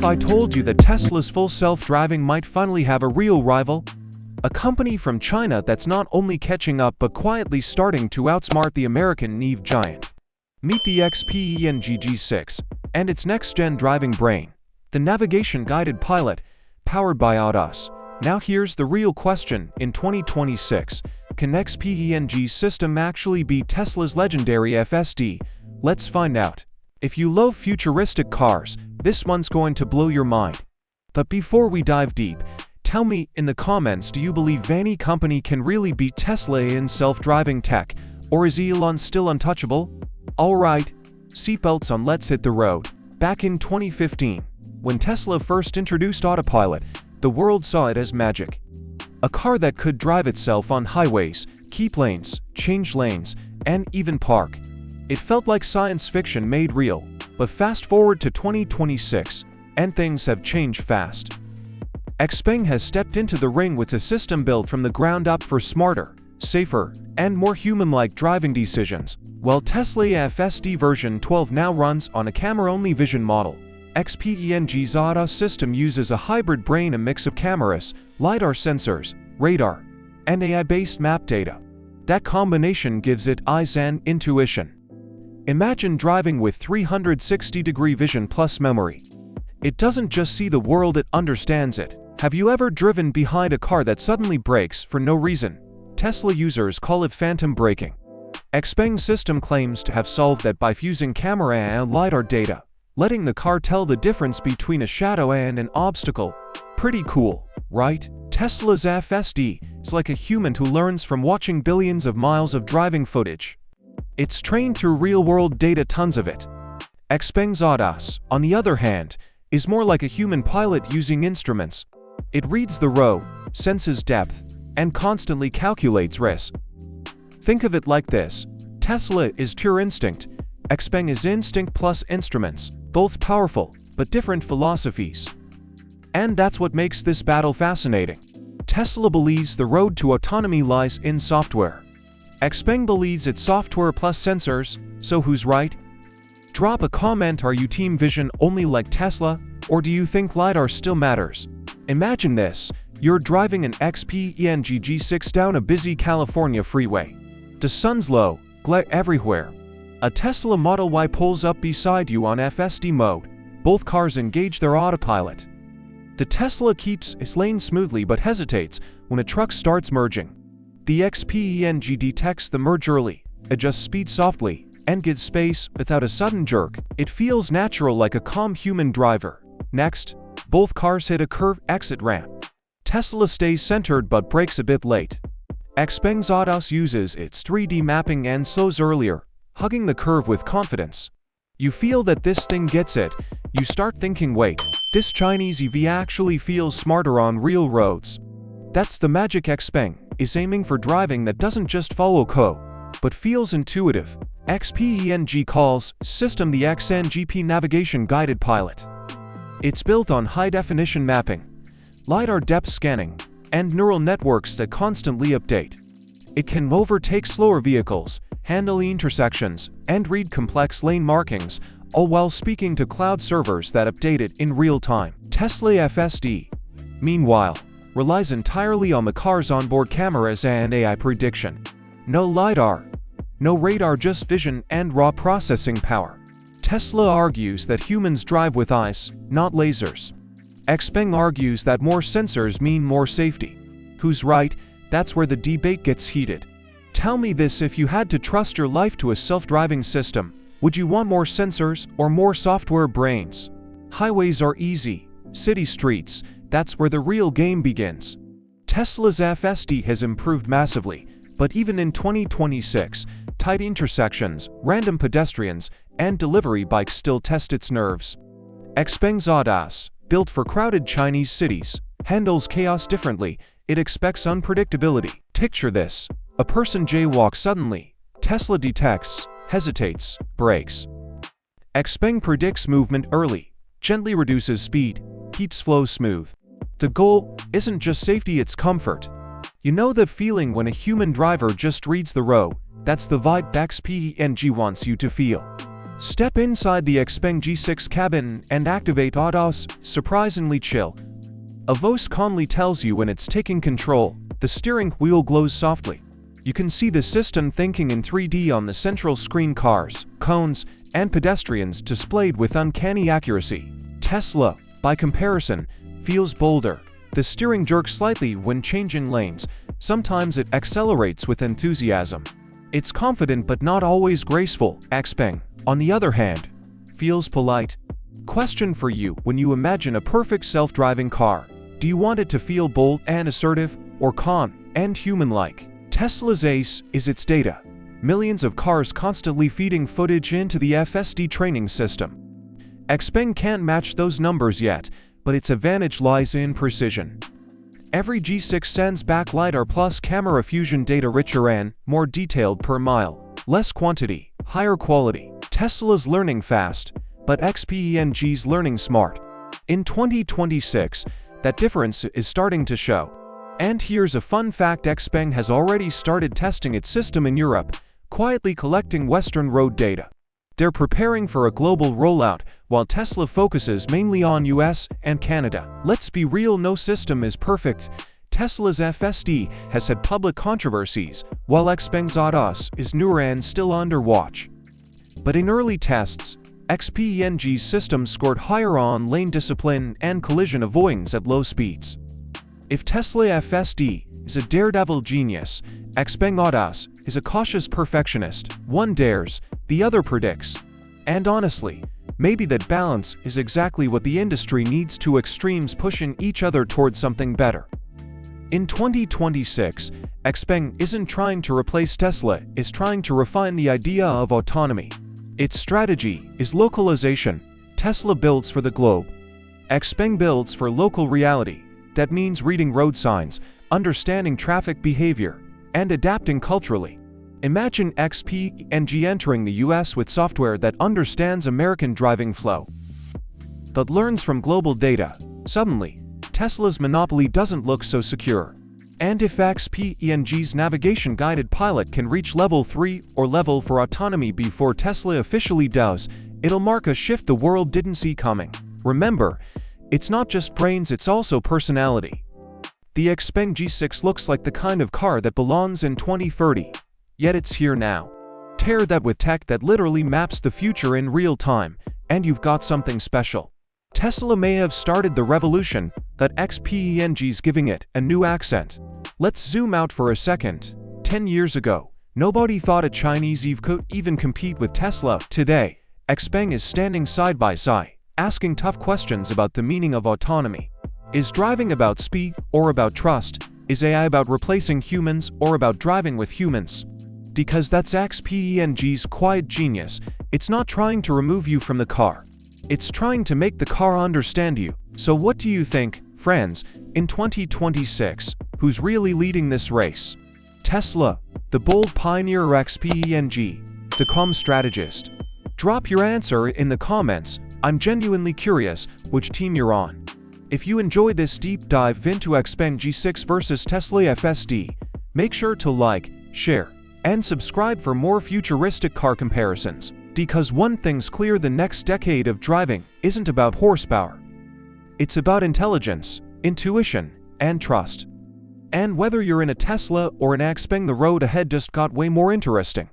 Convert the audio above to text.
if I told you that Tesla's full self-driving might finally have a real rival? A company from China that's not only catching up but quietly starting to outsmart the American NEV giant. Meet the XPENG G6 and its next-gen driving brain, the navigation-guided pilot, powered by ADAS. Now here's the real question: in 2026, can XPENG system actually beat Tesla's legendary FSD? Let's find out. If you love futuristic cars, this one's going to blow your mind. But before we dive deep, tell me in the comments, do you believe any company can really beat Tesla in self-driving tech, or is Elon still untouchable? Alright, seatbelts on, let's hit the road. Back in 2015, when Tesla first introduced autopilot, the world saw it as magic. A car that could drive itself on highways, keep lanes, change lanes, and even park. It felt like science fiction made real. But fast forward to 2026, and things have changed fast. XPENG has stepped into the ring with a system built from the ground up for smarter, safer, and more human-like driving decisions. While Tesla FSD version 12 now runs on a camera-only vision model, XPENG's ADAS system uses a hybrid brain, a mix of cameras, LiDAR sensors, radar, and AI-based map data. That combination gives it eyes and intuition. Imagine driving with 360-degree vision plus memory. It doesn't just see the world, it understands it. Have you ever driven behind a car that suddenly brakes for no reason? Tesla users call it phantom braking. XPENG system claims to have solved that by fusing camera and LiDAR data, letting the car tell the difference between a shadow and an obstacle. Pretty cool, right? Tesla's FSD is like a human who learns from watching billions of miles of driving footage. It's trained through real-world data, tons of it. XPENG's ADAS, on the other hand, is more like a human pilot using instruments. It reads the road, senses depth, and constantly calculates risk. Think of it like this: Tesla is pure instinct, XPENG is instinct plus instruments, both powerful, but different philosophies. And that's what makes this battle fascinating. Tesla believes the road to autonomy lies in software. XPENG believes it's software plus sensors, so who's right? Drop a comment. Are you team vision only like Tesla, or do you think LiDAR still matters? Imagine this: you're driving an XPENG G6 down a busy California freeway. The sun's low, glare everywhere. A Tesla Model Y pulls up beside you on FSD mode. Both cars engage their autopilot. The Tesla keeps its lane smoothly but hesitates when a truck starts merging. The XPENG detects the merge early, adjusts speed softly, and gives space without a sudden jerk. It feels natural, like a calm human driver. Next, both cars hit a curved exit ramp. Tesla stays centered but brakes a bit late. XPENG's ADAS uses its 3D mapping and slows earlier, hugging the curve with confidence. You feel that this thing gets it. You start thinking, wait, this Chinese EV actually feels smarter on real roads. That's the magic. XPENG is aiming for driving that doesn't just follow code, but feels intuitive. XPENG calls system the XNGP navigation guided pilot. It's built on high-definition mapping, LiDAR depth scanning, and neural networks that constantly update. It can overtake slower vehicles, handle intersections, and read complex lane markings, all while speaking to cloud servers that update it in real time. Tesla FSD, meanwhile, relies entirely on the car's onboard cameras and AI prediction. No LiDAR, no radar, just vision and raw processing power. Tesla argues that humans drive with eyes, not lasers. XPENG argues that more sensors mean more safety. Who's right? That's where the debate gets heated. Tell me this: if you had to trust your life to a self-driving system, would you want more sensors or more software brains? Highways are easy. City streets, that's where the real game begins. Tesla's FSD has improved massively, but even in 2026, tight intersections, random pedestrians, and delivery bikes still test its nerves. XPENG's ADAS, built for crowded Chinese cities, handles chaos differently. It expects unpredictability. Picture this: a person jaywalks suddenly. Tesla detects, hesitates, brakes. XPENG predicts movement early, gently reduces speed, keeps flow smooth. The goal isn't just safety, it's comfort. You know the feeling when a human driver just reads the road? That's the vibe XPENG wants you to feel. Step inside the XPENG G6 cabin and activate ADAS, surprisingly chill. A voice calmly tells you when it's taking control. The steering wheel glows softly. You can see the system thinking in 3D on the central screen. Cars, cones, and pedestrians displayed with uncanny accuracy. Tesla, by comparison, feels bolder. The steering jerks slightly when changing lanes. Sometimes it accelerates with enthusiasm. It's confident but not always graceful. XPENG, on the other hand, feels polite. Question for you: when you imagine a perfect self-driving car, do you want it to feel bold and assertive, or calm and human-like? Tesla's ace is its data. Millions of cars constantly feeding footage into the FSD training system. XPENG can't match those numbers yet, but its advantage lies in precision. Every G6 sends back LiDAR plus camera fusion data, richer and more detailed per mile. Less quantity, higher quality. Tesla's learning fast, but XPENG's learning smart. In 2026, that difference is starting to show. And here's a fun fact: XPENG has already started testing its system in Europe, quietly collecting Western road data. They're preparing for a global rollout, while Tesla focuses mainly on US and Canada. Let's be real, no system is perfect. Tesla's FSD has had public controversies, while XPENG's ADAS is newer and still under watch. But in early tests, XPENG's system scored higher on lane discipline and collision avoidance at low speeds. If Tesla FSD is a daredevil genius, XPENG ADAS is a cautious perfectionist. One dares, the other predicts. And honestly, maybe that balance is exactly what the industry needs: two extremes pushing each other towards something better. In 2026, XPENG isn't trying to replace Tesla, it's trying to refine the idea of autonomy. Its strategy is localization. Tesla builds for the globe. XPENG builds for local reality. That means reading road signs, understanding traffic behavior, and adapting culturally. Imagine XPENG entering the US with software that understands American driving flow, but learns from global data. Suddenly, Tesla's monopoly doesn't look so secure. And if XPENG's navigation-guided pilot can reach level 3 or level 4 autonomy before Tesla officially does, it'll mark a shift the world didn't see coming. Remember, it's not just brains, it's also personality. The XPENG G6 looks like the kind of car that belongs in 2030, yet it's here now. Pair that with tech that literally maps the future in real time, and you've got something special. Tesla may have started the revolution, but XPENG's giving it a new accent. Let's zoom out for a second. 10 years ago, nobody thought a Chinese EV could even compete with Tesla. Today, XPENG is standing side by side, asking tough questions about the meaning of autonomy. Is driving about speed or about trust? Is AI about replacing humans or about driving with humans? Because that's XPENG's quiet genius. It's not trying to remove you from the car. It's trying to make the car understand you. So what do you think, friends? In 2026, who's really leading this race? Tesla, the bold pioneer, or XPENG, the calm strategist? Drop your answer in the comments. I'm genuinely curious which team you're on. If you enjoyed this deep dive into XPENG G6 versus Tesla FSD, make sure to like, share, and subscribe for more futuristic car comparisons. Because one thing's clear: the next decade of driving isn't about horsepower. It's about intelligence, intuition, and trust. And whether you're in a Tesla or an XPENG, the road ahead just got way more interesting.